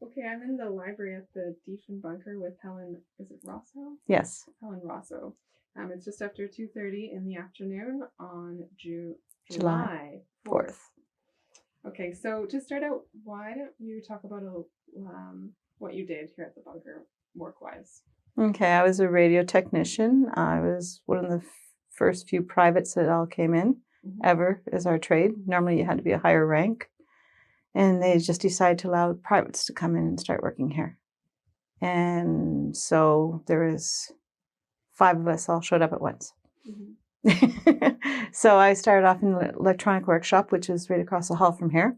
Okay, I'm in the library at the Diefenbunker with Helen. Is it Rosseau? Yes. Helen Rosseau. It's just after 2:30 in the afternoon on July 4th. 4th. Okay, so to start out, why don't you talk about what you did here at the bunker work-wise? Okay, I was a radio technician. I was one of the first few privates that all came in ever as our trade. Normally you had to be a higher rank. And they just decided to allow privates to come in and start working here. And so there was 5 of us all showed up at once. So I started off in the electronic workshop, which is right across the hall from here.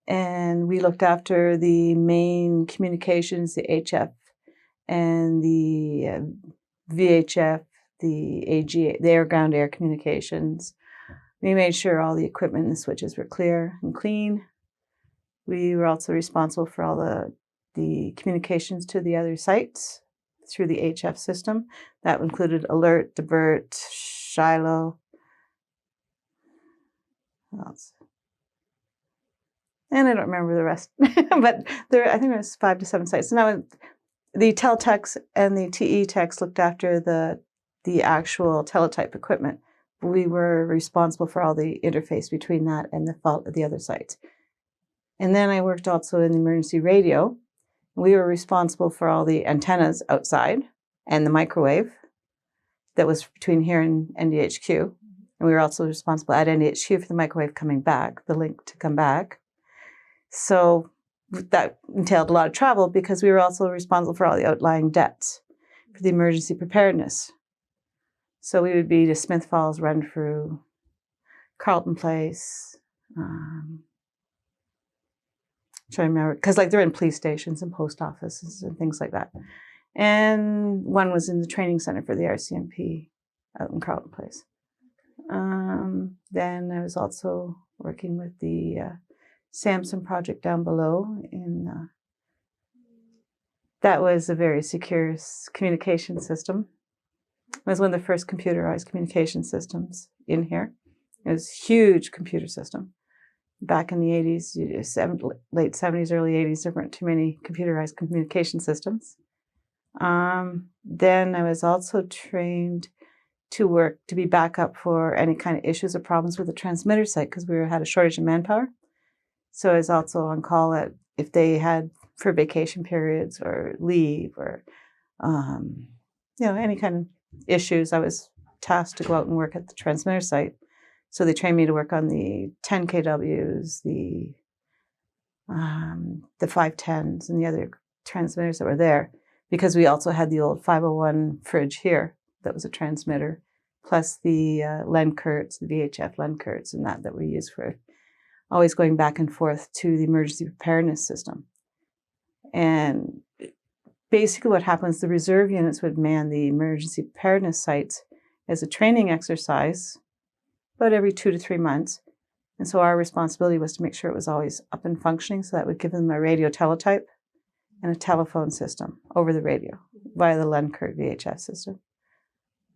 And we looked after the main communications, the HF and the VHF, the AGA, the air-ground air communications. We made sure all the equipment and the switches were clear and clean. We were also responsible for all the communications to the other sites through the HF system. That included alert, divert, Shiloh. What else? And I don't remember the rest, but I think there was 5 to 7 sites. And the teletechs and the TE techs looked after the actual teletype equipment. We were responsible for all the interface between that and the other sites. And then I worked also in the emergency radio. We were responsible for all the antennas outside and the microwave that was between here and NDHQ. And we were also responsible at NDHQ for the microwave coming back, the link to come back. So that entailed a lot of travel because we were also responsible for all the outlying debts for the emergency preparedness. So we would be to Smith Falls, Renfrew, Carlton Place, trying to remember, because like they're in police stations and post offices and things like that. And one was in the training center for the RCMP out in Carlton Place. Then I was also working with the Samson project down below. That was a very secure communication system. It was one of the first computerized communication systems in here. It was a huge computer system. Back in the 80s, late 70s, early 80s, there weren't too many computerized communication systems. Then I was also trained to be backup for any kind of issues or problems with the transmitter site because we had a shortage of manpower. So I was also on call if they had for vacation periods or leave or any kind of issues. I was tasked to go out and work at the transmitter site. So they trained me to work on the 10 kWs, the 510s, and the other transmitters that were there, because we also had the old 501 fridge here that was a transmitter, plus the Lenkerts, the VHF Lenkerts, and that we used for always going back and forth to the emergency preparedness system. And basically what happens, the reserve units would man the emergency preparedness sites as a training exercise about every 2 to 3 months. And so our responsibility was to make sure it was always up and functioning. So that would give them a radio teletype and a telephone system over the radio via the Lenkert VHF system.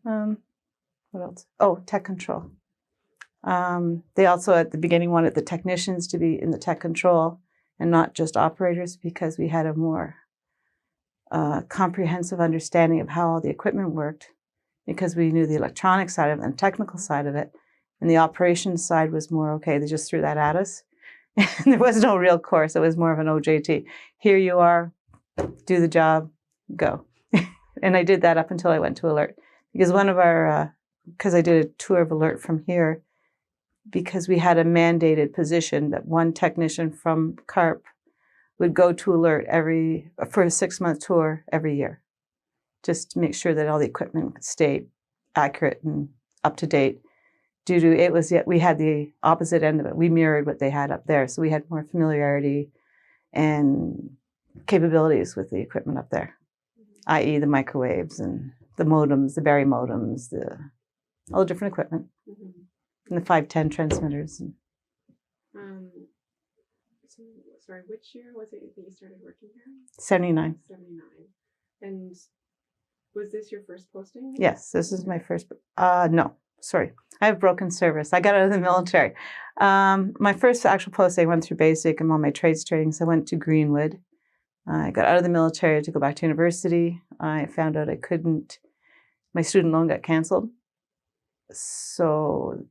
What else? Oh, tech control. They also at the beginning wanted the technicians to be in the tech control and not just operators because we had a more comprehensive understanding of how all the equipment worked because we knew the electronic side of it and the technical side of it. And the operations side was more, okay, they just threw that at us. There was no real course. It was more of an OJT. Here you are, do the job, go. And I did that up until I went to Alert. Because because I did a tour of Alert from here, because we had a mandated position that one technician from CARP would go to Alert for a 6-month tour every year, just to make sure that all the equipment stayed accurate and up to date. We had the opposite end of it. We mirrored what they had up there. So we had more familiarity and capabilities with the equipment up there, i.e. the microwaves and the modems, the Barry modems, all the different equipment, and the 510 transmitters. Sorry, which year was it that you started working here? 79. 79. And was this your first posting? Yes, this is my first. No. Sorry, I have broken service. I got out of the military. My first actual posting, I went through basic and all my trades training. So I went to Greenwood I got out of the military to go back to university. I found out I couldn't, my student loan got canceled. So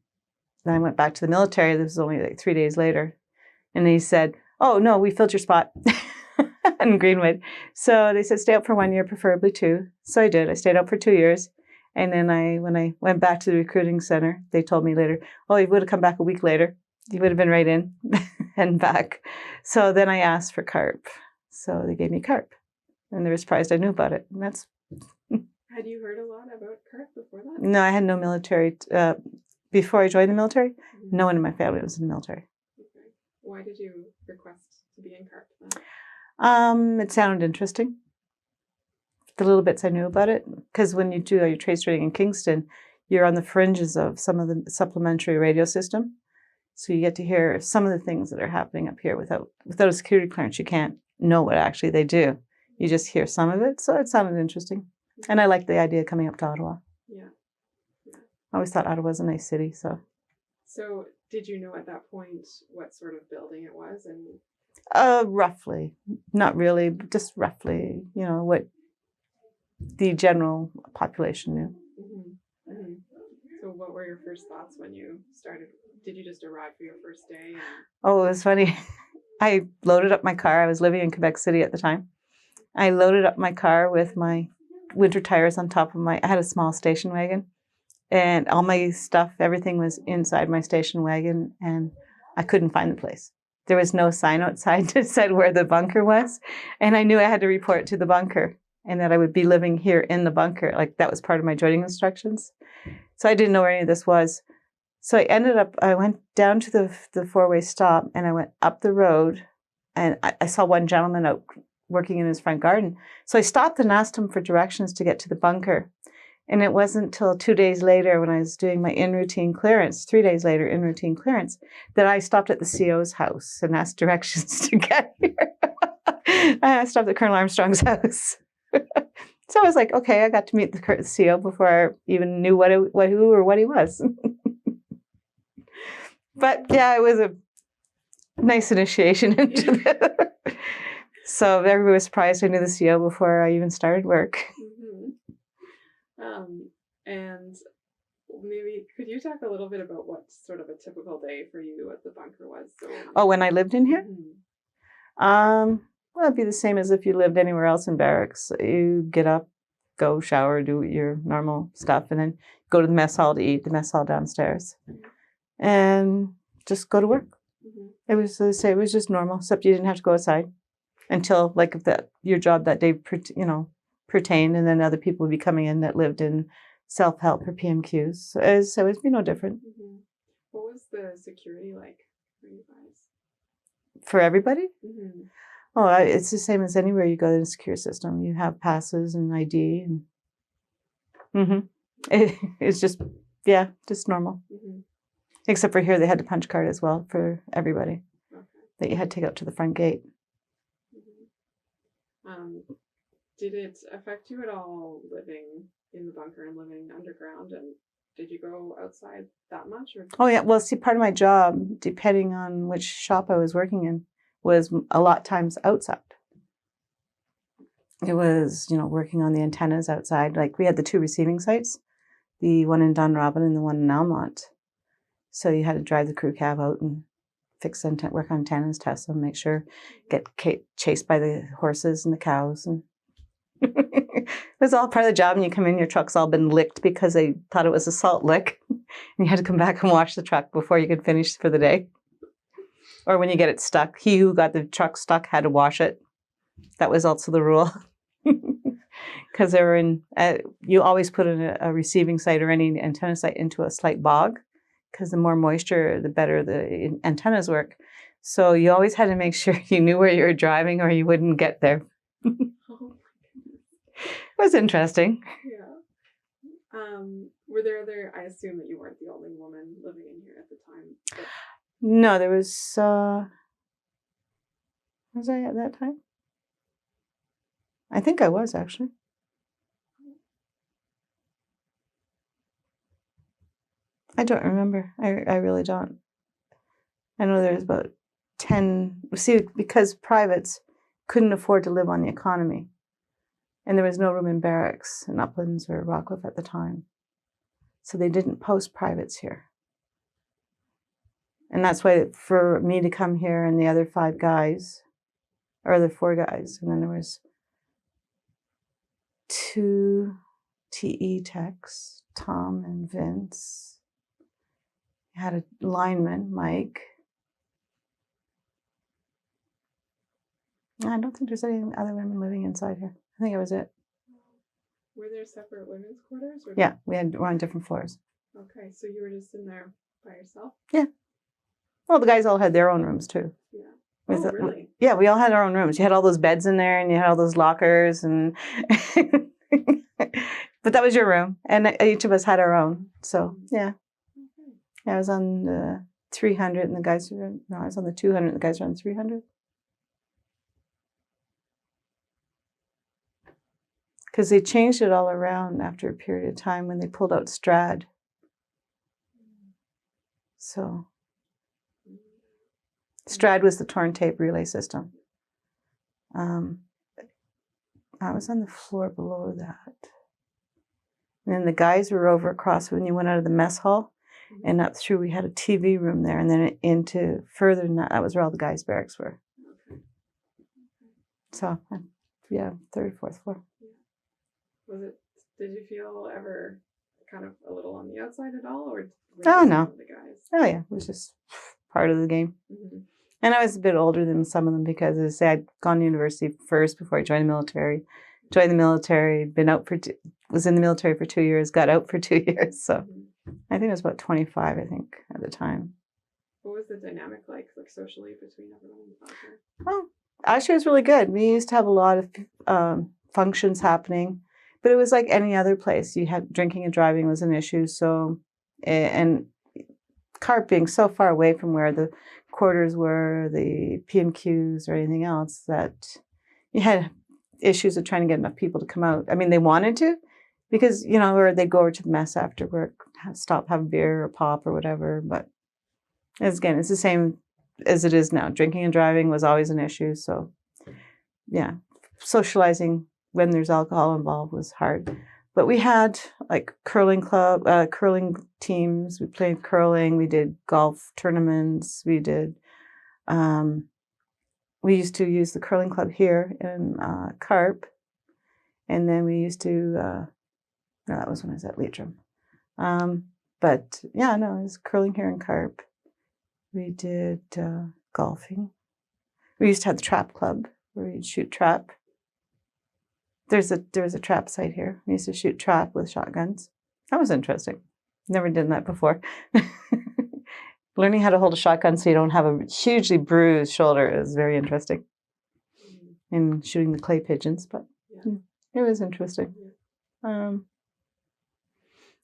then I went back to the military. This was only like 3 days later. And they said, oh, no, we filled your spot in Greenwood. So they said, stay out for 1 year, preferably 2. So I did. I stayed out for 2 years. And then when I went back to the recruiting center, they told me later, oh, you would have come back a week later. You would have been right in and back. So then I asked for CARP. So they gave me CARP. And they were surprised I knew about it. And that's... Had you heard a lot about CARP before that? No, I had no military. Before I joined the military, no one in my family was in the military. Okay. Why did you request to be in CARP then? It sounded interesting. The little bits I knew about it, because when you do your trade training in Kingston, you're on the fringes of some of the supplementary radio system. So you get to hear some of the things that are happening up here without a security clearance. You can't know what actually they do. You just hear some of it. So it sounded interesting. And I liked the idea of coming up to Ottawa. Yeah. I always thought Ottawa was a nice city. So did you know at that point what sort of building it was? And roughly. Not really, but just roughly, what the general population knew. Mm-hmm. Mm-hmm. So what were your first thoughts when you started? Did you just arrive for your first day? Oh, it was funny. I loaded up my car. I was living in Quebec City at the time. I loaded up my car with my winter tires on top of I had a small station wagon. And all my stuff, everything was inside my station wagon. And I couldn't find the place. There was no sign outside that said where the bunker was. And I knew I had to report to the bunker. And that I would be living here in the bunker. Like that was part of my joining instructions. So I didn't know where any of this was. So I went down to the four-way stop and I went up the road and I saw one gentleman out working in his front garden. So I stopped and asked him for directions to get to the bunker. And it wasn't until 2 days later when I was doing my in-routine clearance, 3 days later in-routine clearance, that I stopped at the CO's house and asked directions to get here. I stopped at Colonel Armstrong's house. So I was like, okay, I got to meet the CO before I even knew who or what he was. But yeah, it was a nice initiation into this. So everybody was surprised I knew the CO before I even started work. Mm-hmm. And maybe could you talk a little bit about what sort of a typical day for you at the bunker was? So, when I lived in here? Mm-hmm. Well, it'd be the same as if you lived anywhere else in barracks. You get up, go shower, do your normal stuff, and then go to the mess hall to eat, the mess hall downstairs, and just go to work. Mm-hmm. It was, as I say, it was just normal, except you didn't have to go outside until, like, if your job that day, pertained, and then other people would be coming in that lived in self-help or PMQs. So it would be no different. Mm-hmm. What was the security like for you guys? For everybody? Mm-hmm. Oh, it's the same as anywhere you go in a secure system. You have passes and ID, and it's just normal. Mm-hmm. Except for here, they had a punch card as well for everybody that you had to take out to the front gate. Mm-hmm. Did it affect you at all living in the bunker and living underground? And did you go outside that much? Or? Oh yeah, well, see, part of my job, depending on which shop I was working in, was a lot times outside. It was, working on the antennas outside. Like we had the 2 receiving sites, the one in Dunrobin and the one in Almont. So you had to drive the crew cab out and work on antennas, test them, make sure, get chased by the horses and the cows. And it was all part of the job. And you come in, your truck's all been licked because they thought it was a salt lick. And you had to come back and wash the truck before you could finish for the day. Or when you get it stuck, he who got the truck stuck had to wash it. That was also the rule. Because they were you always put in a receiving site or any antenna site into a slight bog, because the more moisture, the better the antennas work. So you always had to make sure you knew where you were driving or you wouldn't get there. Oh my goodness. It was interesting. Yeah. Were there other, I assume that you weren't the only woman living in here at the time. But... No, there was, was I at that time? I think I was, actually. I don't remember. I really don't. I know there's about 10. See, because privates, couldn't afford to live on the economy. And there was no room in barracks in Uplands or Rockcliffe at the time. So they didn't post privates here. And that's why for me to come here and the other 5 guys, or the 4 guys, and then there was 2 TE techs, Tom and Vince. I had a lineman, Mike. I don't think there's any other women living inside here. I think that was it. Were there separate women's quarters? Or Yeah, we're on different floors. Okay, so you were just in there by yourself? Yeah. Well, the guys all had their own rooms too. Yeah. Oh, really? Yeah, we all had our own rooms. You had all those beds in there, and you had all those lockers, and but that was your room, and each of us had our own. So yeah, Okay. yeah, I was on the 300, and the guys were I was on the 200, and the guys were on 300. Because they changed it all around after a period of time when they pulled out Strad. So Strad was the torn tape relay system. I was on the floor below that. And then the guys were over across when you went out of the mess hall and up through, we had a TV room there. And then into further than that, that was where all the guys' barracks were. Okay. So, yeah, 3rd, 4th floor. Did you feel ever kind of a little on the outside at all? Or Oh, no. The guys? Oh, yeah. It was just part of the game. Mm-hmm. And I was a bit older than some of them because, as I say, I'd gone to university first before I joined the military. Joined the military, was in the military for 2 years, got out for 2 years. So I think I was about 25, I think, at the time. What was the dynamic like socially between everyone in the bunker? Well, actually, it was really good. We used to have a lot of functions happening, but it was like any other place. You had drinking and driving was an issue. So, and CARP being so far away from where the quarters were, the PMQs or anything else, that you had issues of trying to get enough people to come out. I mean, they wanted to, because, or they'd go over to the mess after work, stop, have a beer or pop or whatever. But it's the same as it is now. Drinking and driving was always an issue. So, yeah, socializing when there's alcohol involved was hard. But we had like curling teams. We played curling. We did golf tournaments. We did. We used to use the curling club here in CARP, and then we used to. No, that was when I was at Leitrim. But yeah, no, it was curling here in CARP. We did golfing. We used to have the trap club where we'd shoot trap. There was a trap site here. We used to shoot trap with shotguns. That was interesting. Never did that before. Learning how to hold a shotgun so you don't have a hugely bruised shoulder is very interesting. And shooting the clay pigeons, but it was interesting. Yeah,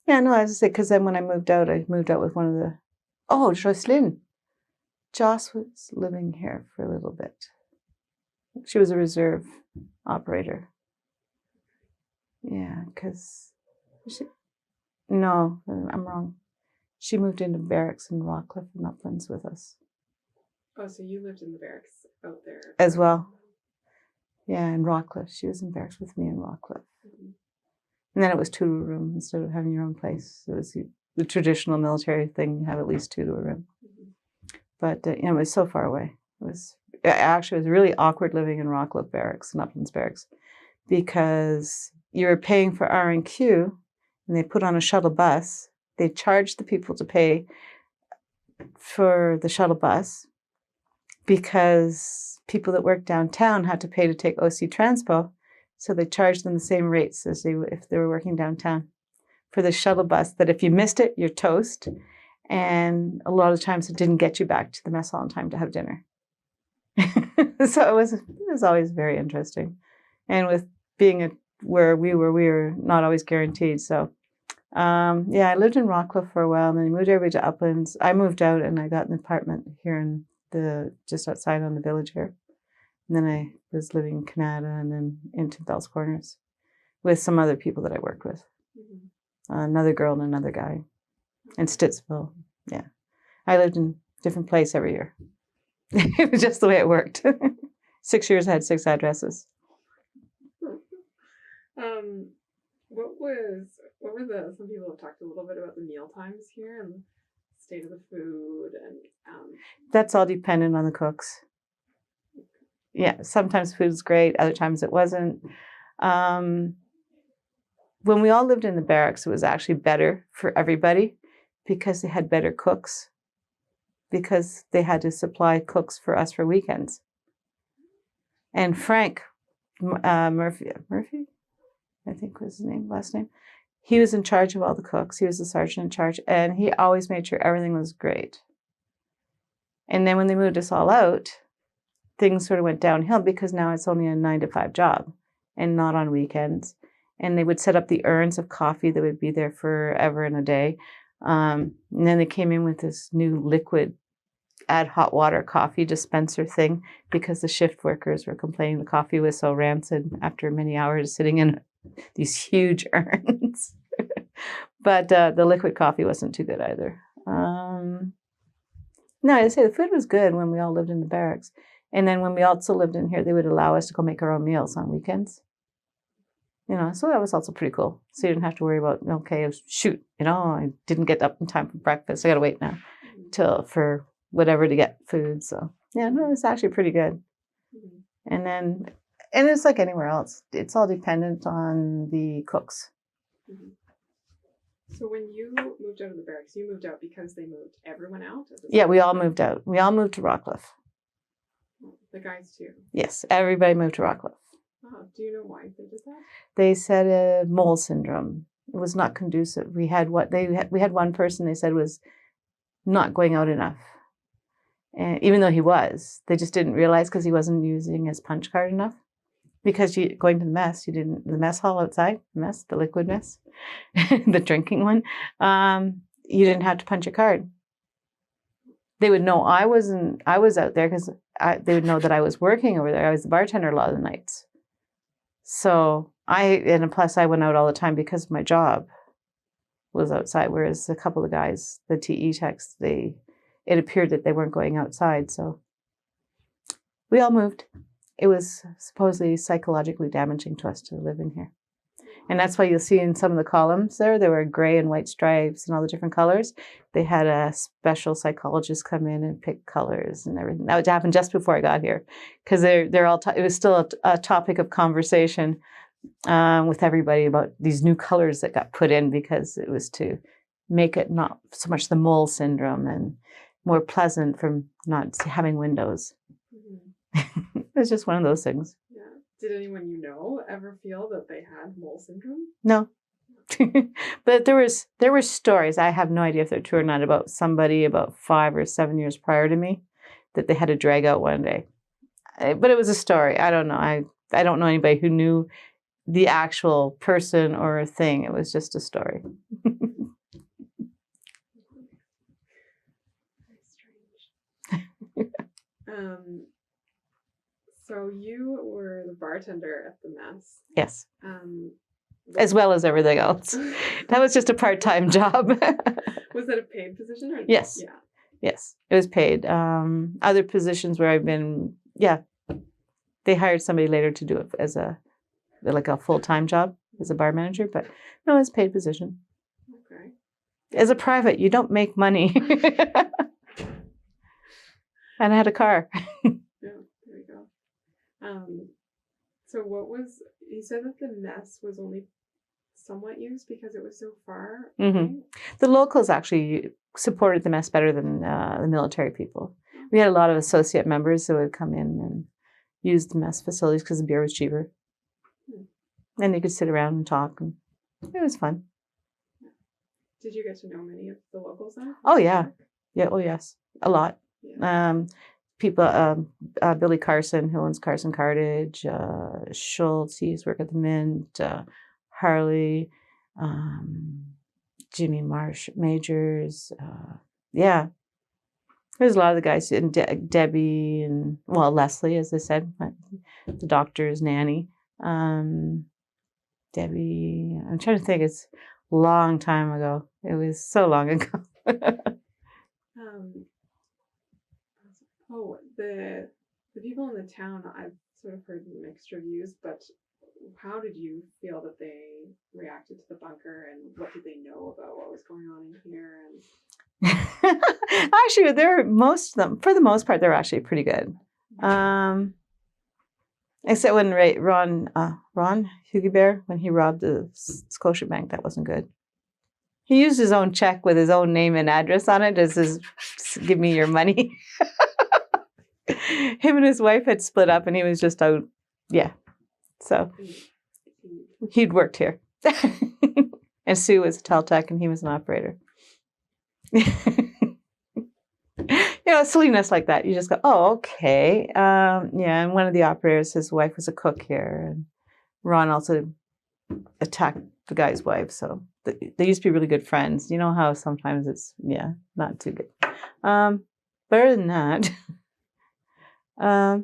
no, as I say, because then when I moved out with one of the... Oh, Jocelyn. Joss was living here for a little bit. She was a reserve operator. Yeah, because... No, I'm wrong. She moved into barracks in Rockcliffe and Uplands with us. Oh, so you lived in the barracks out there? As well. Yeah, in Rockcliffe. She was in barracks with me in Rockcliffe. Mm-hmm. And then it was 2 to a room instead of having your own place. It was the traditional military thing. You have at least 2 to a room. Mm-hmm. But, it was so far away. It was really awkward living in Rockcliffe barracks and Uplands barracks because you were paying for R&Q and they put on a shuttle bus. They charged the people to pay for the shuttle bus because people that worked downtown had to pay to take OC Transpo. So they charged them the same rates as if they were working downtown for the shuttle bus, that if you missed it, you're toast. And a lot of times it didn't get you back to the mess hall in time to have dinner. So it was always very interesting. And with being where we were not always guaranteed. So I lived in Rockcliffe for a while, and then I moved everybody to Uplands. I moved out and I got an apartment here in just outside on the village here. And then I was living in Canada and then into Bell's Corners with some other people that I worked with. Mm-hmm. Another girl and another guy in Stittsville. Yeah. I lived in a different place every year. It was just the way it worked. 6 years, I had 6 addresses. What were some people have talked a little bit about the meal times here and the state of the food and That's all dependent on the cooks. Yeah, sometimes food's great, other times it wasn't. When we all lived in the barracks, it was actually better for everybody because they had better cooks, because they had to supply cooks for us for weekends. And Frank Murphy, I think was his last name, he was in charge of all the cooks. He was the sergeant in charge, and he always made sure everything was great. And then when they moved us all out, things sort of went downhill because now it's only a 9-to-5 job and not on weekends. And they would set up the urns of coffee that would be there forever and a day. And then they came in with this new liquid add hot water coffee dispenser thing because the shift workers were complaining the coffee was so rancid after many hours sitting in these huge urns. But the liquid coffee wasn't too good either. No, I'd say the food was good when we all lived in the barracks. And then when we also lived in here, they would allow us to go make our own meals on weekends. You know, so that was also pretty cool. So you didn't have to worry about, okay, shoot, you know, I didn't get up in time for breakfast. I got to wait now for whatever to get food. So yeah, no, it's actually pretty good. And then, and it's like anywhere else. It's all dependent on the cooks. So when you moved out of the barracks, you moved out because they moved everyone out? Yeah, we all moved out. We all moved to Rockcliffe. The guys too? Yes, everybody moved to Rockcliffe. Oh, do you know why they did that? They said mole syndrome. It was not conducive. We had one person they said was not going out enough. And even though he was, they just didn't realize because he wasn't using his punch card enough. Because going to the mess, the mess hall outside, the liquid mess, the drinking one, you didn't have to punch your card. They would know I was out there because they would know that I was working over there. I was the bartender a lot of the nights. So plus I went out all the time because my job was outside. Whereas a couple of guys, the TE techs, it appeared that they weren't going outside. So we all moved. It was supposedly psychologically damaging to us to live in here. And that's why you'll see in some of the columns there were gray and white stripes and all the different colors. They had a special psychologist come in and pick colors and everything. That would happen just before I got here because they're all, it was still a topic of conversation with everybody about these new colors that got put in because it was to make it not so much the mole syndrome and more pleasant from not having windows. It was just one of those things. Yeah. Did anyone you know ever feel that they had mole syndrome? No. But there were stories, I have no idea if they're true or not, about somebody about 5 or 7 years prior to me that they had to drag out one day. But it was a story. I don't know. I don't know anybody who knew the actual person or a thing. It was just a story. So you were the bartender at the mess. Yes. As well as everything else. That was just a part-time job. Was it a paid position? Or yes. Yeah. Yes, it was paid. Other positions where I've been, they hired somebody later to do it as a full-time job as a bar manager, but no, it's a paid position. Okay. As a private, you don't make money. And I had a car. So you said that the mess was only somewhat used because it was so far? Mm-hmm. Right? The locals actually supported the mess better than the military people. We had a lot of associate members that would come in and use the mess facilities because the beer was cheaper. And they could sit around and talk. And it was fun. Did you get to know many of the locals then? Oh, yeah. Yeah. Oh, yes. A lot. Yeah. People, Billy Carson, who owns Carson Cartage, Schultz, he used to work at the Mint, Harley, Jimmy Majors. Yeah. There's a lot of the guys, and Debbie, and, well, Leslie, as I said, the doctor's nanny. Debbie, I'm trying to think, it's a long time ago. It was so long ago. The people in the town, I've sort of heard mixed reviews, but how did you feel that they reacted to the bunker, and what did they know about what was going on in here? And Actually, they're most of them, for the most part, they're actually pretty good. Except when Ron Hugibear, when he robbed the Scotia Bank, that wasn't good. He used his own check with his own name and address on it as his, give me your money. Him and his wife had split up and he was just out. Yeah. So he'd worked here. And Sue was a Teltec and he was an operator. Silliness like that. You just go, oh, okay. And one of the operators, his wife was a cook here. And Ron also attacked the guy's wife. So they used to be really good friends. You know how sometimes it's, not too good. Better than that. And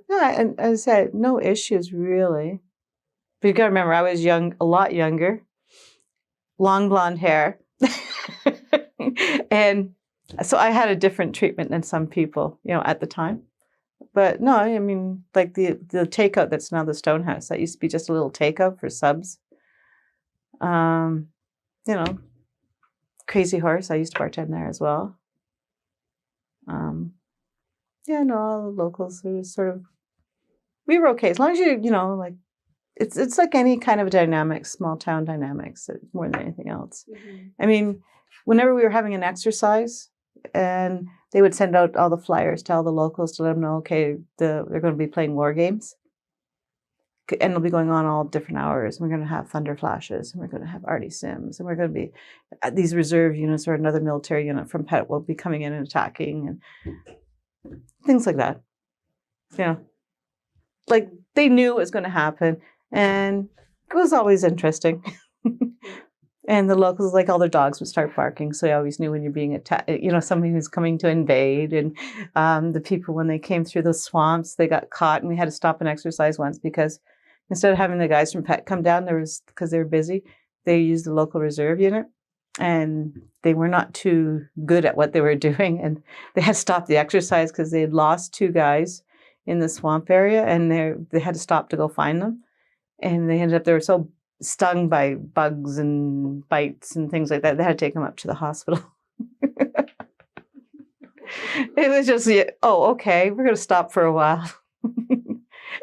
as I said, no issues really. But you got to remember, I was young, a lot younger, long blonde hair. And so I had a different treatment than some people, at the time. But no, I mean, like the takeout that's now the Stonehouse, that used to be just a little takeout for subs. Crazy Horse, I used to bartend there as well. All the locals, it was sort of, we were okay. As long as like, it's like any kind of dynamic, small town dynamics, more than anything else. Mm-hmm. I mean, whenever we were having an exercise, and they would send out all the flyers to all the locals to let them know, okay, they're going to be playing war games. And it'll be going on all different hours. And we're going to have thunder flashes, and we're going to have arty sims, and we're going to be these reserve units or another military unit from Pet will be coming in and attacking and things like that. Like they knew it was going to happen, and it was always interesting. And the locals, like all their dogs would start barking. So I always knew when you're being attacked, somebody who's coming to invade. And the people, when they came through the swamps, they got caught, and we had to stop an exercise once because instead of having the guys from Pet come down, because they were busy, they used the local reserve unit. And they were not too good at what they were doing. And they had to stop the exercise because they had lost 2 guys in the swamp area, and they had to stop to go find them. And they ended up, they were so stung by bugs and bites and things like that. They had to take them up to the hospital. It was just, oh, okay, we're going to stop for a while.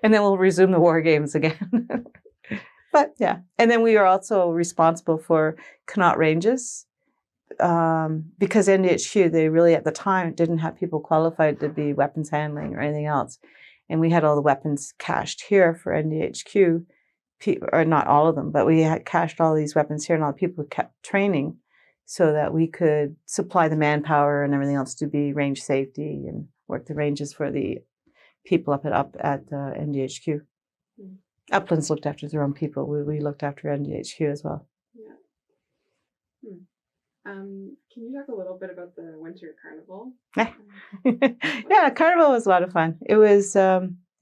And then we'll resume the war games again. But yeah. And then we were also responsible for Connaught Ranges because NDHQ, they really at the time didn't have people qualified to be weapons handling or anything else. And we had all the weapons cached here for NDHQ. Or not all of them, but we had cached all these weapons here, and all the people kept training so that we could supply the manpower and everything else to be range safety and work the ranges for the people up at NDHQ. Mm-hmm. Uplands looked after their own people. We looked after NDHQ as well. Yeah. Can you talk a little bit about the Winter Carnival? Yeah, Carnival was a lot of fun. It was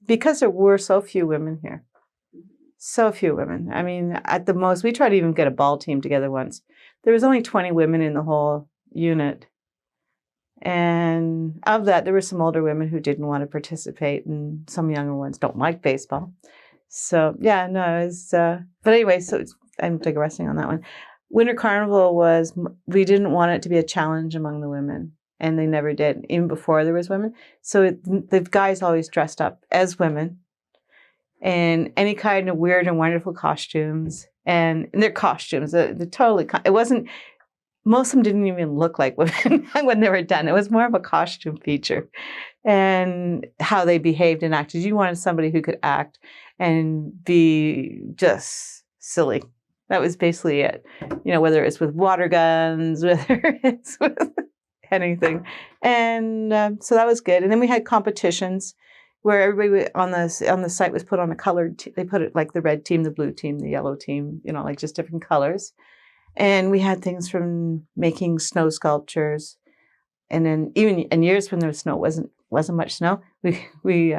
because there were so few women here. So few women. I mean, at the most, we tried to even get a ball team together once. There was only 20 women in the whole unit. And of that, there were some older women who didn't want to participate, and some younger ones don't like baseball. So, yeah, no, it was, but anyway, so I'm digressing on that one. Winter Carnival we didn't want it to be a challenge among the women, and they never did, even before there was women. So the guys always dressed up as women, and any kind of weird and wonderful costumes, and their costumes, they're totally, it wasn't, most of them didn't even look like women when they were done. It was more of a costume feature and how they behaved and acted. You wanted somebody who could act and be just silly. That was basically it. Whether it's with water guns, whether it's with anything. And so that was good. And then we had competitions where everybody on the site was put on a colored, they put it like the red team, the blue team, the yellow team, like just different colors. And we had things from making snow sculptures. And then even in years when there was snow, wasn't much snow, we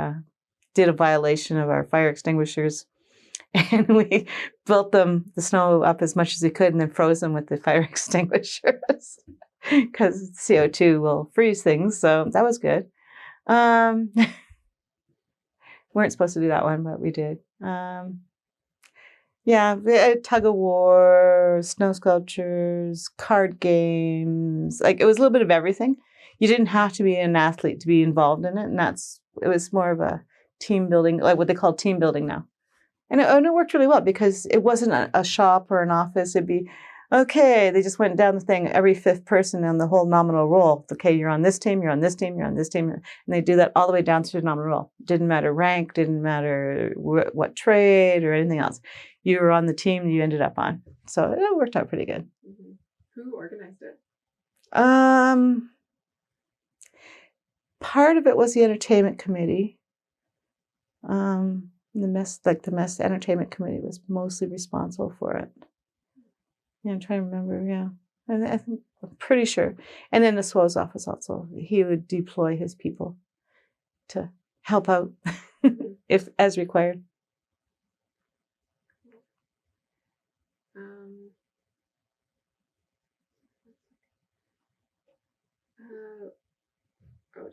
did a violation of our fire extinguishers. And we built the snow up as much as we could and then froze them with the fire extinguishers because CO2 will freeze things. So that was good. weren't supposed to do that one, but we did. Yeah, tug of war, snow sculptures, card games. Like, it was a little bit of everything. You didn't have to be an athlete to be involved in it, and it was more of a team building, like what they call team building now. And it worked really well because it wasn't a shop or an office. It'd be, okay, they just went down the thing, every fifth person on the whole nominal roll. Okay, you're on this team, you're on this team, you're on this team. And they do that all the way down through the nominal roll. Didn't matter rank, didn't matter what trade or anything else. You were on the team you ended up on. So it worked out pretty good. Mm-hmm. Who organized it? Part of it was the entertainment committee. The mess entertainment committee was mostly responsible for it. Yeah, I'm trying to remember. Yeah, I'm pretty sure. And then the SWO's office also, he would deploy his people to help out if as required.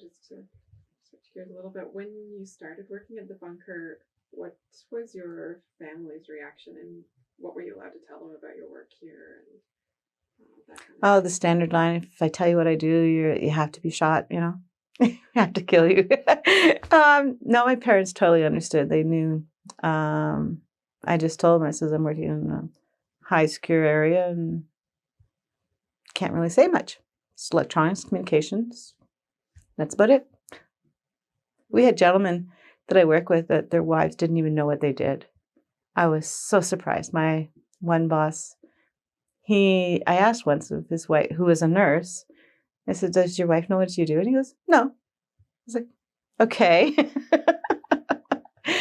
Just to switch gears a little bit, when you started working at the bunker, what was your family's reaction, and what were you allowed to tell them about your work here? And that kind of the standard line: if I tell you what I do, you have to be shot. I have to kill you. No, my parents totally understood. They knew. I just told them, I says, I'm working in a high secure area and can't really say much. It's electronics, communications. That's about it. We had gentlemen that I work with that their wives didn't even know what they did. I was so surprised. My one boss, I asked once of his wife, who was a nurse, I said, does your wife know what you do? And he goes, no. I was like, okay.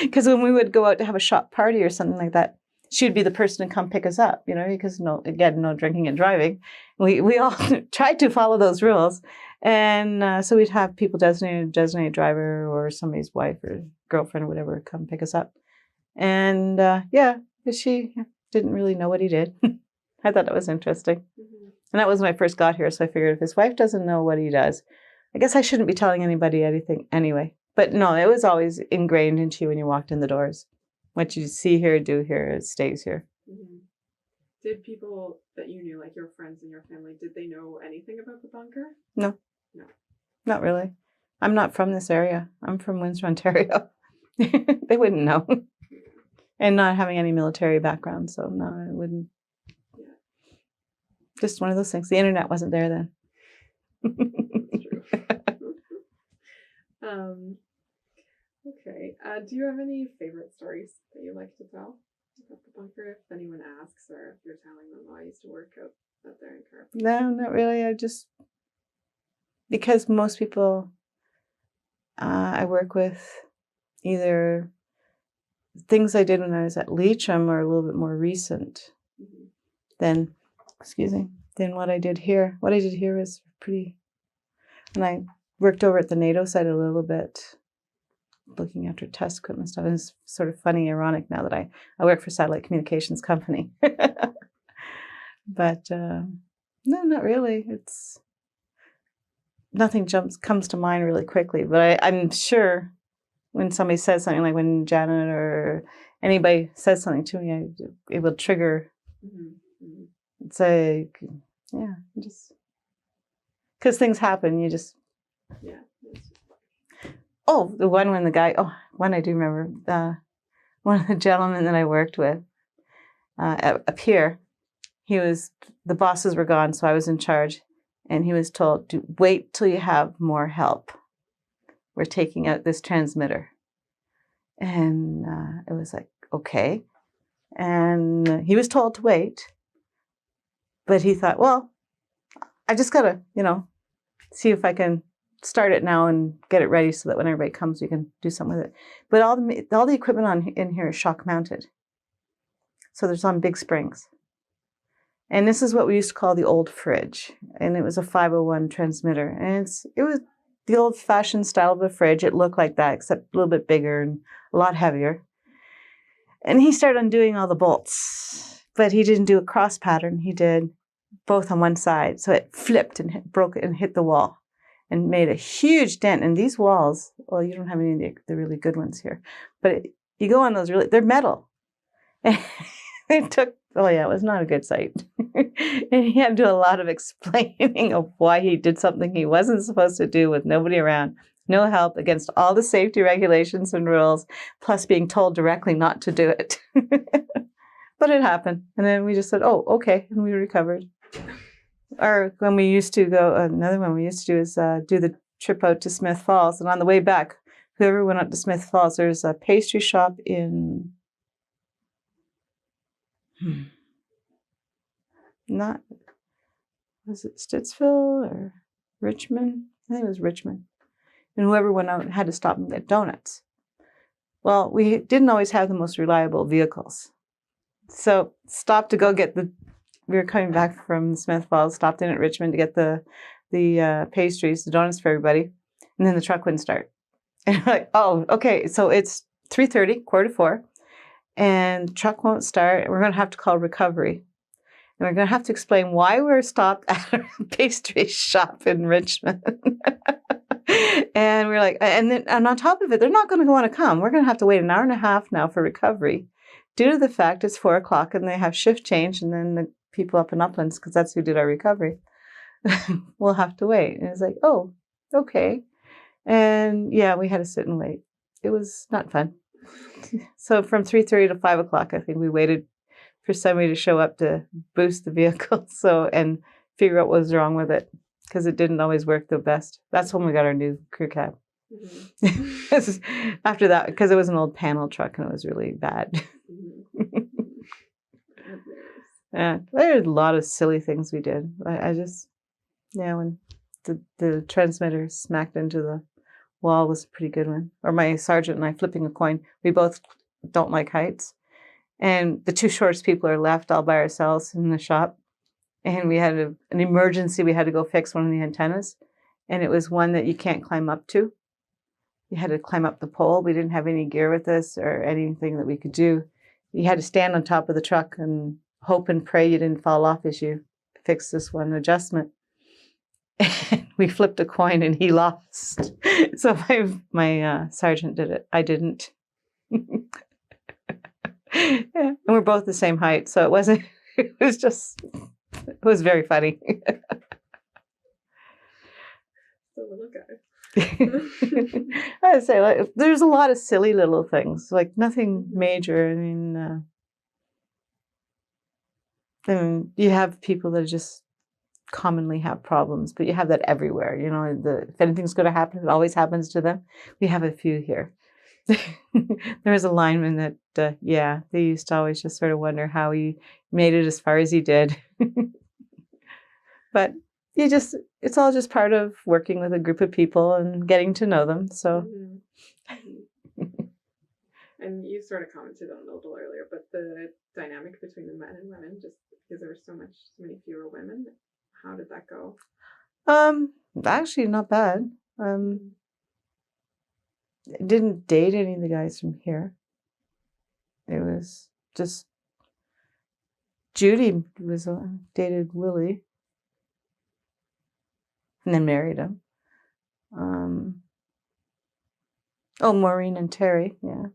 Because when we would go out to have a shop party or something like that, she'd be the person to come pick us up, because no drinking and driving. We all tried to follow those rules. And so we'd have people designated driver or somebody's wife or girlfriend or whatever come pick us up. And but she didn't really know what he did. I thought that was interesting. Mm-hmm. And that was when I first got here. So I figured if his wife doesn't know what he does, I guess I shouldn't be telling anybody anything anyway. But no, it was always ingrained into you when you walked in the doors. What you see here, do here, it stays here. Mm-hmm. Did people that you knew, like your friends and your family, did they know anything about the bunker? No. Not really. I'm not from this area. I'm from Windsor, Ontario. They wouldn't know. And not having any military background, so no, I wouldn't. Yeah. Just one of those things. The internet wasn't there then. That's true. Okay. Do you have any favorite stories that you like to tell about the bunker? If anyone asks, or if you're telling them, I used to work out there in Carp. No, not really. Because most people I work with, either things I did when I was at Leitrim are a little bit more recent than what I did here. What I did here was pretty, and I worked over at the NATO site a little bit, looking after test equipment stuff. And it's sort of funny, ironic now that I work for a satellite communications company. But no, not really. It's nothing comes to mind really quickly. But I'm sure when somebody says something, like when Janet or anybody says something to me, it will trigger. Mm-hmm. It's like, yeah, just because things happen, you just. Yeah. Oh, the one when the guy. Oh, one I do remember. One of the gentlemen that I worked with up here, the bosses were gone, so I was in charge, and he was told to wait till you have more help. We're taking out this transmitter, and it was like, okay, and he was told to wait, but he thought, well, I just gotta, see if I can start it now and get it ready so that when everybody comes, we can do something with it. But all the equipment in here is shock mounted, so there's on big springs. And this is what we used to call the old fridge, and it was a 501 transmitter, and it was the old-fashioned style of a fridge. It looked like that, except a little bit bigger and a lot heavier. And he started undoing all the bolts, but he didn't do a cross pattern. He did both on one side, so it flipped and broke and hit the wall, and made a huge dent. And these walls well, you don't have any of the really good ones here. But you go on those they're metal. It took, oh yeah, it was not a good sight. And he had to do a lot of explaining of why he did something he wasn't supposed to do with nobody around, no help, against all the safety regulations and rules, plus being told directly not to do it. But it happened. And then we just said, oh, okay. And we recovered. Or when we used to go, another one we used to do is do the trip out to Smith Falls. And on the way back, whoever went up to Smith Falls, there's a pastry shop in, not, was it Stittsville or Richmond? I think it was Richmond. And whoever went out had to stop and get donuts. Well, we didn't always have the most reliable vehicles. So stopped to go get we were coming back from Smith Falls, stopped in at Richmond to get the pastries, the donuts for everybody. And then the truck wouldn't start. And we're like, oh, okay, so it's 3:30, 3:45, and the truck won't start. We're going to have to call recovery. And we're going to have to explain why we're stopped at a pastry shop in Richmond. And we're like, and on top of it, they're not going to want to come. We're going to have to wait an hour and a half now for recovery due to the fact it's 4:00 and they have shift change, and then the people up in Uplands, because that's who did our recovery, we'll have to wait. And it's like, oh, okay. And yeah, we had to sit and wait. It was not fun. So from 3:30 to 5:00, I think we waited for somebody to show up to boost the vehicle and figure out what was wrong with it, because it didn't always work the best. That's when we got our new crew cab. Mm-hmm. After that, because it was an old panel truck and it was really bad. Mm-hmm. Yeah, there's a lot of silly things we did. I just, yeah, when the transmitter smacked into the wall was a pretty good one. Or my sergeant and I flipping a coin. We both don't like heights. And the two shortest people are left all by ourselves in the shop. And we had an emergency. We had to go fix one of the antennas. And it was one that you can't climb up to. You had to climb up the pole. We didn't have any gear with us or anything that we could do. You had to stand on top of the truck and hope and pray you didn't fall off as you fix this one adjustment. And we flipped a coin and he lost. So my sergeant did it. I didn't. Yeah. And we're both the same height. So it was very funny. The little guy. I'd say there's a lot of silly little things, like nothing major. I mean, you have people that just commonly have problems, but you have that everywhere. You know, if anything's going to happen, it always happens to them. We have a few here. There was a lineman that, they used to always just sort of wonder how he made it as far as he did. But it's all just part of working with a group of people and getting to know them. So. Mm-hmm. And you sort of commented on it a little earlier, but the dynamic between the men and women, just because there were so many fewer women, how did that go? Actually not bad. Didn't date any of the guys from here. It was just Judy dated Willie and then married him. Maureen and Terry, yeah.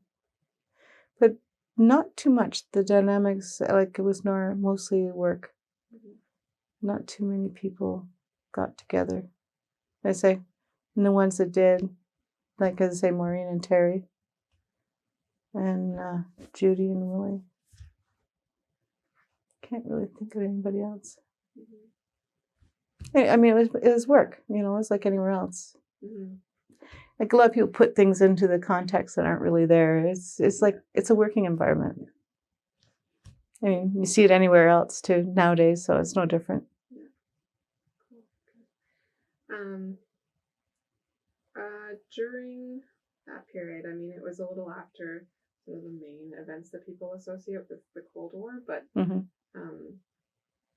But not too much. The dynamics, like it was mostly work. Mm-hmm. Not too many people got together. I say, and the ones that did, like as I say, Maureen and Terry, and Judy and Willie. Can't really think of anybody else. Mm-hmm. I mean, it was work. You know, it was like anywhere else. Mm-hmm. Like a lot of people put things into the context that aren't really there. It's like it's a working environment. I mean, you see it anywhere else too nowadays, so it's no different. During that period, I mean, it was a little after sort of the main events that people associate with the Cold War, but mm-hmm.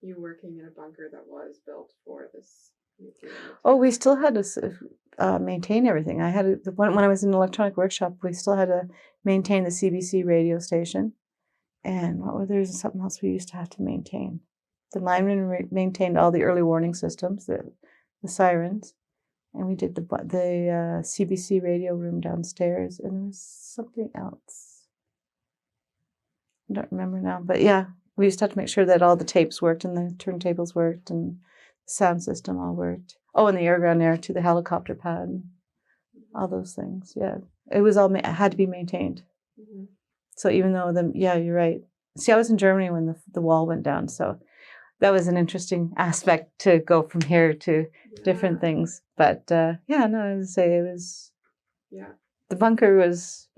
You working in a bunker that was built for this. Oh, we still had to maintain everything. When I was in the electronic workshop, we still had to maintain the CBC radio station. And there's something else we used to have to maintain. The linemen maintained all the early warning systems, the sirens. And we did the CBC radio room downstairs, and there was something else. I don't remember now, but yeah, we used to have to make sure that all the tapes worked and the turntables worked and the sound system all worked. Oh, and the air ground air to the helicopter pad, and all those things. Yeah, it was all had to be maintained. Mm-hmm. So even though you're right. See, I was in Germany when the wall went down, so that was an interesting aspect to go from here to different things. But I would say it was. Yeah. The bunker was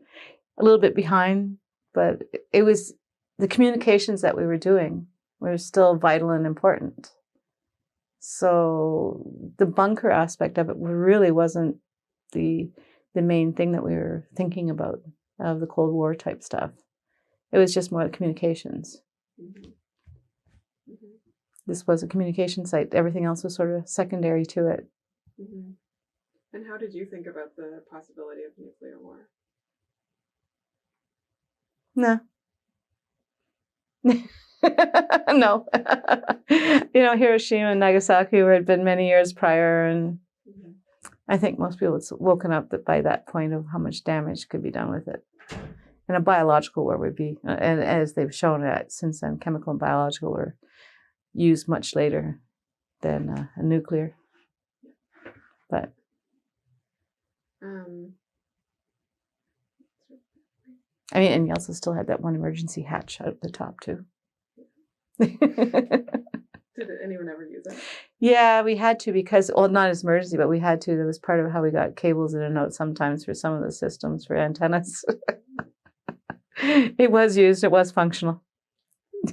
a little bit behind, but it was the communications that we were doing were still vital and important. So the bunker aspect of it really wasn't the main thing that we were thinking about of the Cold War type stuff. It was just more the communications. Mm-hmm. Mm-hmm. This was a communication site. Everything else was sort of secondary to it. Mm-hmm. And how did you think about the possibility of nuclear war? No. No. Hiroshima and Nagasaki had been many years prior, and I think most people had woken up that by that point of how much damage could be done with it. And a biological war would be, and as they've shown it since then, chemical and biological were used much later than a nuclear. But and you also still had that one emergency hatch out the top too. Did anyone ever use it? Yeah, we had to because, well, not as emergency, but we had to. That was part of how we got cables in and out sometimes for some of the systems for antennas. It was used. It was functional.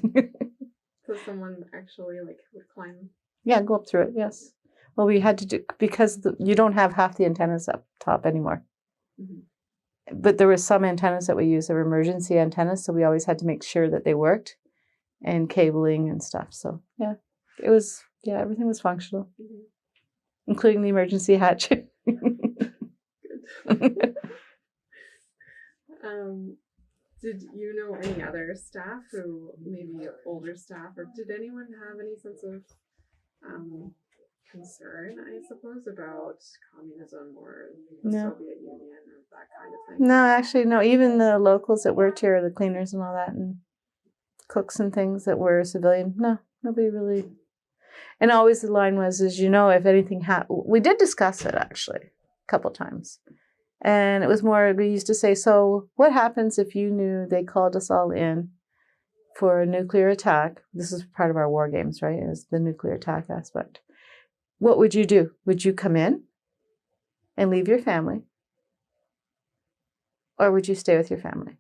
So someone actually would climb? Yeah, go up through it, yes. Well, we had to do, because you don't have half the antennas up top anymore. Mm-hmm. But there were some antennas that we used that were emergency antennas, so we always had to make sure that they worked, and cabling and stuff. So, yeah, it was, everything was functional, mm-hmm. including the emergency hatch. Good. Did you know any other staff who, maybe older staff, or did anyone have any sense of concern, I suppose, about communism or the Soviet Union or that kind of thing? No, actually, no. Even the locals that worked here, the cleaners and all that, and cooks and things that were civilian, no, nobody really. And always the line was, if anything happened, we did discuss it actually a couple times. And it was more, we used to say, so what happens if you knew they called us all in for a nuclear attack? This is part of our war games, right? Is the nuclear attack aspect. What would you do? Would you come in and leave your family? Or would you stay with your family?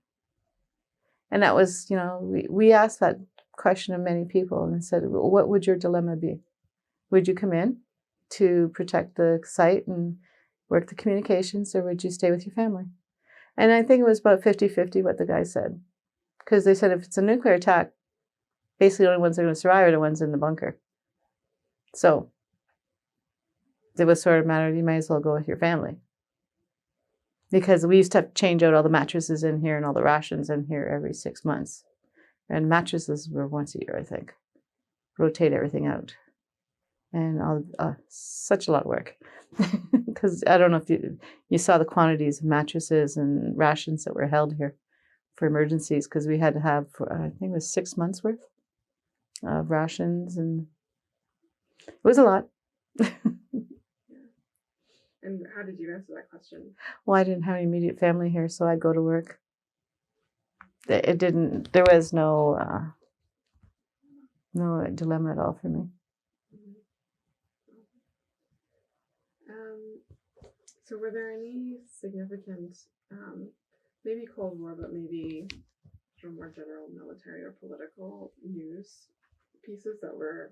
And that was, we asked that question of many people and said, what would your dilemma be? Would you come in to protect the site and work the communications, or would you stay with your family? And I think it was about 50-50 what the guys said. Because they said if it's a nuclear attack, basically the only ones that are going to survive are the ones in the bunker. So it was sort of a matter of you might as well go with your family. Because we used to have to change out all the mattresses in here and all the rations in here every 6 months. And mattresses were once a year, I think. Rotate everything out. And such a lot of work. Because I don't know if you saw the quantities of mattresses and rations that were held here for emergencies, because we had to have, I think it was 6 months worth of rations, and it was a lot. And how did you answer that question? Well, I didn't have any immediate family here, so I'd go to work. There was no dilemma at all for me. So were there any significant, maybe Cold War, but maybe sort of more general military or political news pieces that were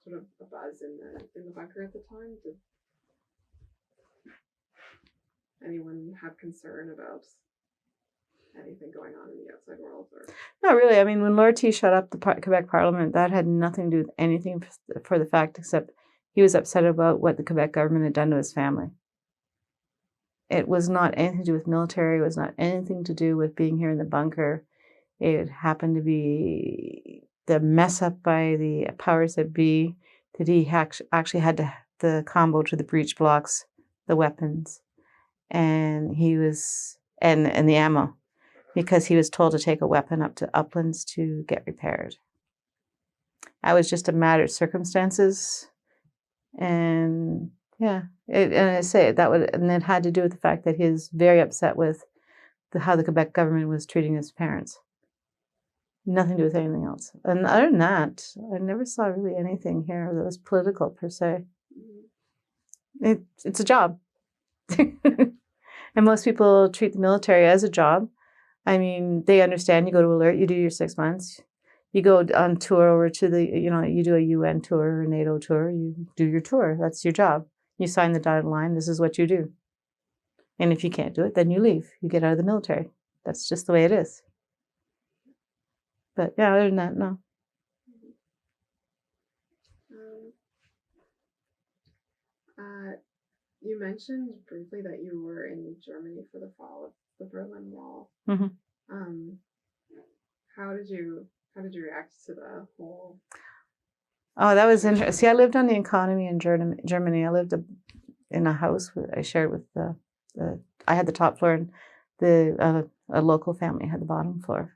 sort of a buzz in the bunker at the time? Did anyone have concern about anything going on in the outside world? Or? Not really. I mean, when Lord T shut up the Quebec Parliament, that had nothing to do with anything for the fact except he was upset about what the Quebec government had done to his family. It was not anything to do with military. It was not anything to do with being here in the bunker. It happened to be the mess up by the powers that be that he actually had the combo to the breech blocks the weapons, and he was and the ammo, because he was told to take a weapon up to Uplands to get repaired. I was just a matter of circumstances, and yeah, and I say and it had to do with the fact that he was very upset with how the Quebec government was treating his parents. Nothing to do with anything else. And other than that, I never saw really anything here that was political per se. It's a job. And most people treat the military as a job. I mean, they understand you go to alert, you do your 6 months. You go on tour over to you do a UN tour or a NATO tour, you do your tour. That's your job. You sign the dotted line. This is what you do. And if you can't do it, then you leave. You get out of the military. That's just the way it is. But yeah, other than that, no. You mentioned briefly that you were in Germany for the fall of the Berlin Wall. Mm-hmm. How did you react to the whole? Oh, that was interesting. See, I lived on the economy in Germany. I lived in a house I shared with I had the top floor, and a local family had the bottom floor.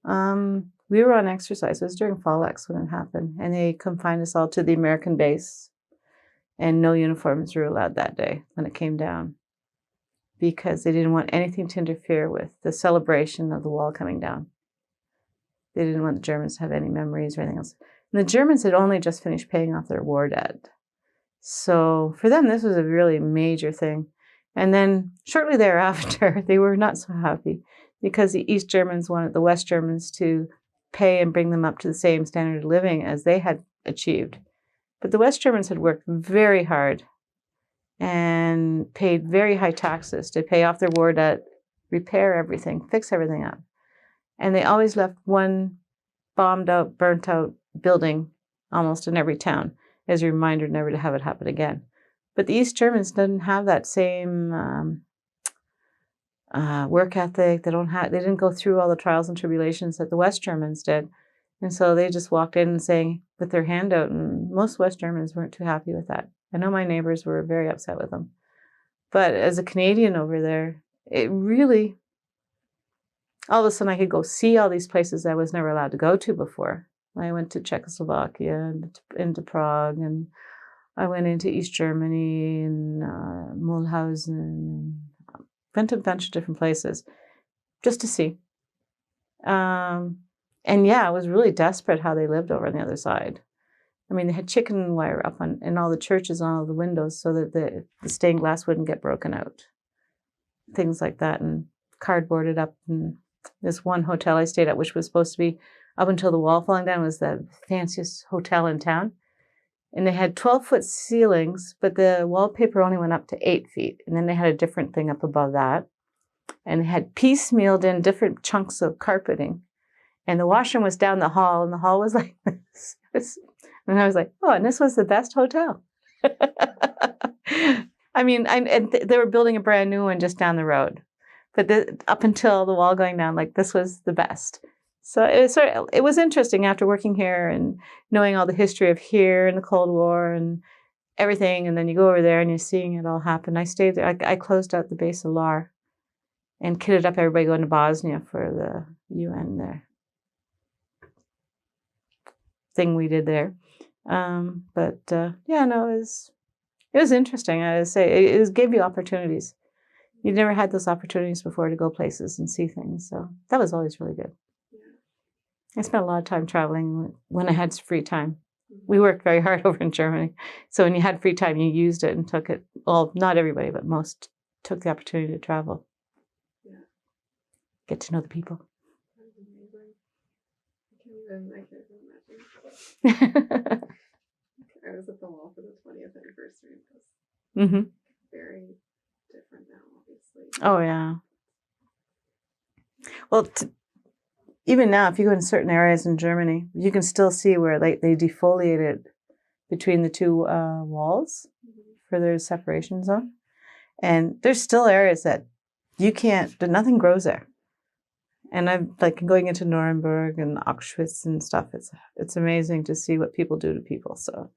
We were on exercise. It was during Fall X when it happened, and they confined us all to the American base, and no uniforms were allowed that day when it came down, because they didn't want anything to interfere with the celebration of the wall coming down. They didn't want the Germans to have any memories or anything else. And the Germans had only just finished paying off their war debt. So for them, this was a really major thing. And then shortly thereafter, they were not so happy, because the East Germans wanted the West Germans to pay and bring them up to the same standard of living as they had achieved. But the West Germans had worked very hard and paid very high taxes to pay off their war debt, repair everything, fix everything up. And they always left one bombed out, burnt out building almost in every town as a reminder never to have it happen again. But the East Germans didn't have that same work ethic. They didn't go through all the trials and tribulations that the West Germans did. And so they just walked in and saying, with their hand out, and most West Germans weren't too happy with that. I know my neighbors were very upset with them. But as a Canadian over there, it really, all of a sudden I could go see all these places I was never allowed to go to before. I went to Czechoslovakia and into Prague, and I went into East Germany and Mulhausen, and went to a bunch of different places just to see. And yeah, I was really desperate how they lived over on the other side. I mean, they had chicken wire up in all the churches on all the windows so that the stained glass wouldn't get broken out. Things like that, and cardboarded up. And this one hotel I stayed at, which was supposed to be, up until the wall falling down, was the fanciest hotel in town. And they had 12-foot ceilings, but the wallpaper only went up to 8 feet. And then they had a different thing up above that. And they had piecemealed in different chunks of carpeting. And the washroom was down the hall, and the hall was like this. And I was like, oh, and this was the best hotel. I mean, they were building a brand new one just down the road. But up until the wall going down, like, this was the best. So it was interesting after working here and knowing all the history of here and the Cold War and everything. And then you go over there and you're seeing it all happen. I stayed there. I closed out the base of Lahr and kitted up everybody going to Bosnia for the UN there thing we did there. Yeah, no, it was interesting. I would say it gave you opportunities. You never had those opportunities before to go places and see things. So that was always really good. I spent a lot of time traveling when I had free time. We worked very hard over in Germany. So when you had free time, you used it and took it. Well, not everybody, but most took the opportunity to travel. Yeah. Get to know the people. That was amazing. I can't even imagine. I was at the wall for the 20th anniversary. It was very different now, obviously. Oh, yeah. Well, even now, if you go in certain areas in Germany, you can still see where they defoliated between the two walls for their separation zone. And there's still areas that nothing grows there. And I'm like going into Nuremberg and Auschwitz and stuff. It's amazing to see what people do to people. So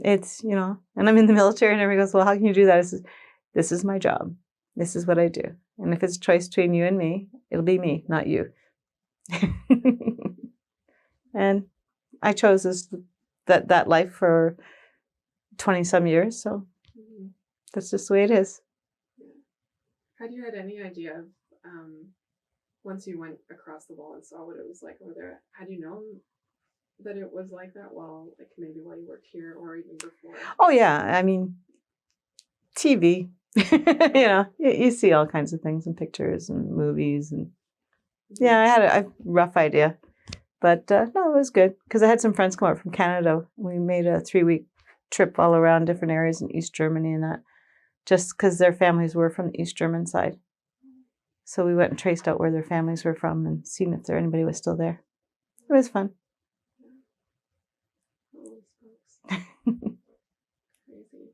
It's, you know, and I'm in the military and everybody goes, well, how can you do that? I says, this is my job. This is what I do. And if it's a choice between you and me, it'll be me, not you. And I chose that life for 20 some years. So that's just the way it is. Had you had any idea of, once you went across the wall and saw what it was like over there, had you known that it was like that while you worked here or even before? Oh, yeah. I mean, TV, you know, you see all kinds of things in pictures and movies. And yeah, I had a rough idea. But no, it was good because I had some friends come out from Canada. We made a 3-week trip all around different areas in East Germany and that, just because their families were from the East German side. So we went and traced out where their families were from and seen if anybody was still there. It was fun. Crazy.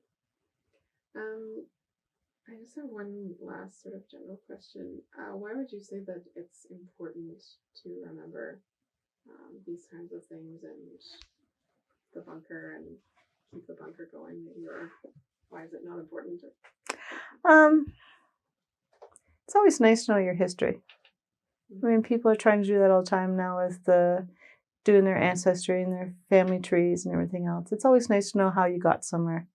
I just have one last sort of general question. Why would you say that it's important to remember these kinds of things and the bunker and keep the bunker going? Or why is it not important? It's always nice to know your history. I mean, people are trying to do that all the time now with doing their ancestry and their family trees and everything else. It's always nice to know how you got somewhere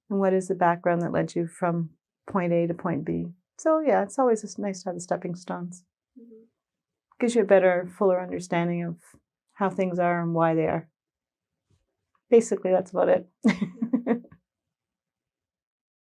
and what is the background that led you from point A to point B. So yeah, it's always nice to have the stepping stones. Gives you a better, fuller understanding of how things are and why they are. Basically, that's about it.